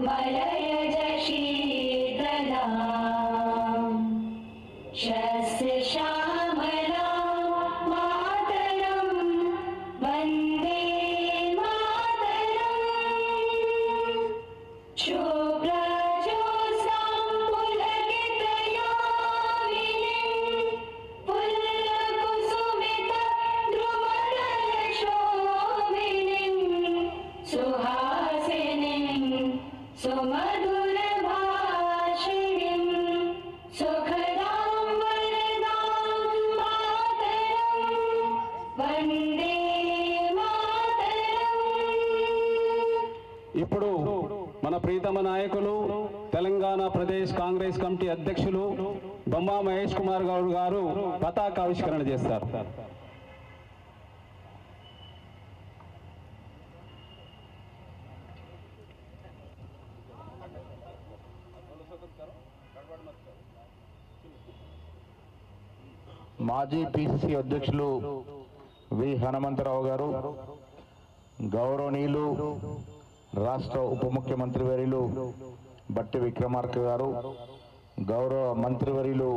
मलयज शीतला शस्य श्यामला मातरं वन्दे मातरम् शुभ्रज्योत्स्नां पुलकितयामिनीं पुल्लकुसुमितद्रुमदलशोभिनीं सुहासिनीं सुमधुरभाषिणीं सुखदां वरदां मातरं वन्दे मातरम्। ఇప్పుడు మన ప్రీతమ నాయకులు తెలంగాణ ప్రదేశ్ కాంగ్రెస్ కమిటీ అధ్యక్షులు బొమ్మ మహేష్ కుమార్ గౌడ్ గారు పతాకావిష్కరణ చేస్తారు. మాజీ పిసిసి అధ్యక్షులు వి హనుమంతరావు గారు, గౌరవనీయులు రాష్ట్ర ఉప ముఖ్యమంత్రి వర్యులు బట్టి విక్రమార్క గారు, గౌరవ మంత్రివర్యులు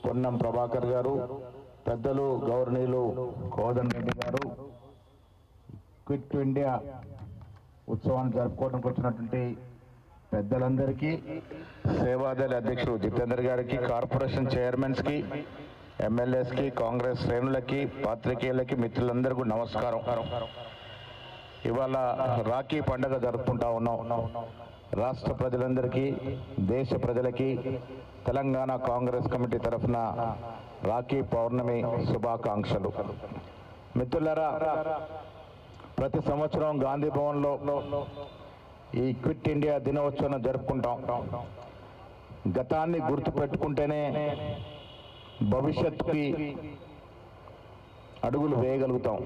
పొన్నం ప్రభాకర్ గారు, పెద్దలు గౌరవనీయులు కోదండ రెడ్డి గారు, క్విట్ ఇండియా ఉత్సవాన్ని జరుపుకోవడానికి వచ్చినటువంటి పెద్దలందరికీ, సేవాదళ అధ్యక్షుడు జితేందర్ గారికి, కార్పొరేషన్ చైర్మన్స్కి, ఎమ్మెల్యేస్కి, కాంగ్రెస్ శ్రేణులకి, పాత్రికేయులకి, మిత్రులందరికీ నమస్కారం. ఇవాళ రాఖీ పండుగ జరుపుకుంటా ఉన్నాం. రాష్ట్ర ప్రజలందరికీ, దేశ ప్రజలకి తెలంగాణ కాంగ్రెస్ కమిటీ తరఫున రాఖీ పౌర్ణమి శుభాకాంక్షలు. మిత్రులారా, ప్రతి సంవత్సరం గాంధీ భవన్లో ఈ క్విట్ ఇండియా దినోత్సవం జరుపుకుంటాం. గతాన్ని గుర్తు పెట్టుకుంటేనే భవిష్యత్తుకి అడుగులు వేయగలుగుతాం.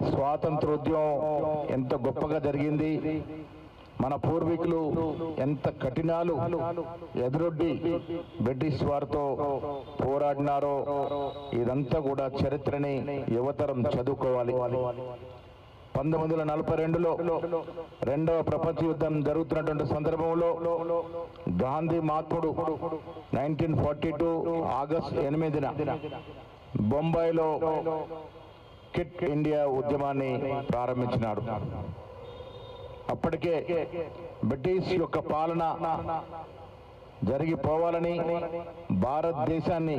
స్వాతంత్రోద్యమం ఎంత గొప్పగా జరిగింది, మన పూర్వీకులు ఎంత కఠినాలు ఎదురొడ్డి బ్రిటిష్ వారితో పోరాడినారో ఇదంతా కూడా చరిత్రని యువతరం చదువుకోవాలి. 1942లో రెండవ ప్రపంచ యుద్ధం జరుగుతున్నటువంటి సందర్భంలో గాంధీ మహాత్ముడు 1942 ఆగస్టు 8న బొంబాయిలో క్విట్ ఇండియా ఉద్యమాన్ని ప్రారంభించినాడు. అప్పటికే బ్రిటిష్ యొక్క పాలన జరిగిపోవాలని, భారతదేశాన్ని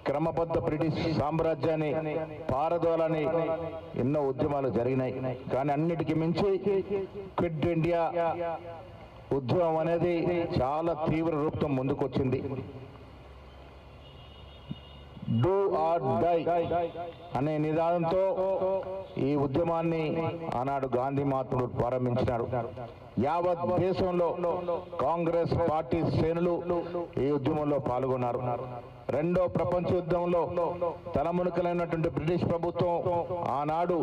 క్రమబద్ధ బ్రిటిష్ సామ్రాజ్యాన్ని పారదోలని ఎన్నో ఉద్యమాలు జరిగినాయి. కానీ అన్నిటికీ మించి క్విట్ ఇండియా ఉద్యమం అనేది చాలా తీవ్ర రూపం ముందుకొచ్చింది. డూ ఆర్ డై అనే నినాదంతో ఈ ఉద్యమాన్ని ఆనాడు గాంధీ మహాత్ముడు ప్రారంభించినాడు. యావత్ దేశంలో కాంగ్రెస్ పార్టీ శ్రేణులు ఈ ఉద్యమంలో పాల్గొన్నారు. రెండో ప్రపంచ యుద్ధంలో తలమునకలైనటువంటి బ్రిటిష్ ప్రభుత్వం ఆనాడు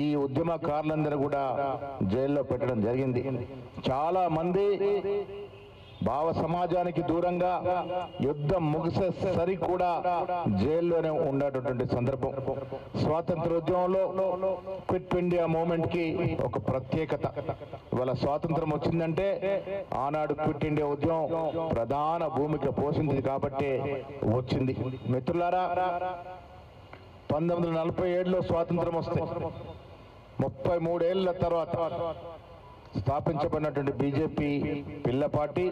ఈ ఉద్యమకారులందరూ కూడా జైల్లో పెట్టడం జరిగింది. చాలా మంది భావ సమాజానికి దూరంగా యుద్ధం ముగిసేసరి కూడా జైల్లోనే ఉండేటటువంటి సందర్భం. స్వాతంత్రోద్యమంలో క్విట్ ఇండియా మూవ్మెంట్ కి ఒక ప్రత్యేకత. ఇవాళ స్వాతంత్రం వచ్చిందంటే ఆనాడు క్విట్ ఇండియా ఉద్యమం ప్రధాన భూమిక పోషించింది కాబట్టి వచ్చింది. మిత్రులారా, 1947లో స్వాతంత్రం వస్తే 33 ఏళ్ల తర్వాత స్థాపించబడినటువంటి బీజేపీ పిల్ల పార్టీ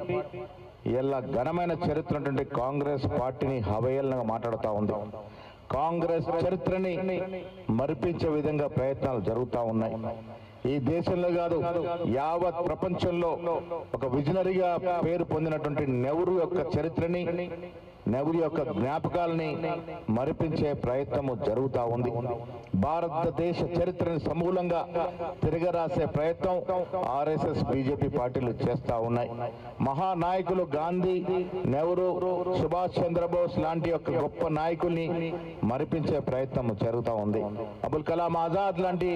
ఇలా ఘనమైన చరిత్ర ఉన్నటువంటి కాంగ్రెస్ పార్టీని హవేళనగా మాట్లాడుతూ ఉంది. కాంగ్రెస్ చరిత్రని మరిపించే విధంగా ప్రయత్నాలు జరుగుతూ ఉన్నాయి. ఈ దేశంలో కాదు, యావత్ ప్రపంచంలో ఒక విజనరీగా పేరు పొందినటువంటి నెహ్రూ యొక్క చరిత్రని, నెహ్రూ యొక్క జ్ఞాపకాలని మరిపించే ప్రయత్నము జరుగుతూ ఉంది. భారతదేశ చరిత్రని సమూలంగా తిరగరాసే ప్రయత్నం ఆర్ఎస్ఎస్ బీజేపీ పార్టీలు చేస్తూ ఉన్నాయి. మహానాయకులు గాంధీ, నెహ్రూ, సుభాష్ చంద్రబోస్ లాంటి యొక్క గొప్ప నాయకుల్ని మరిపించే ప్రయత్నం జరుగుతూ ఉంది. అబుల్ కలాం ఆజాద్ లాంటి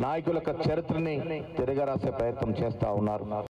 నాయకుల యొక్క చరిత్రని తిరగరాసే ప్రయత్నం చేస్తూ ఉన్నారు.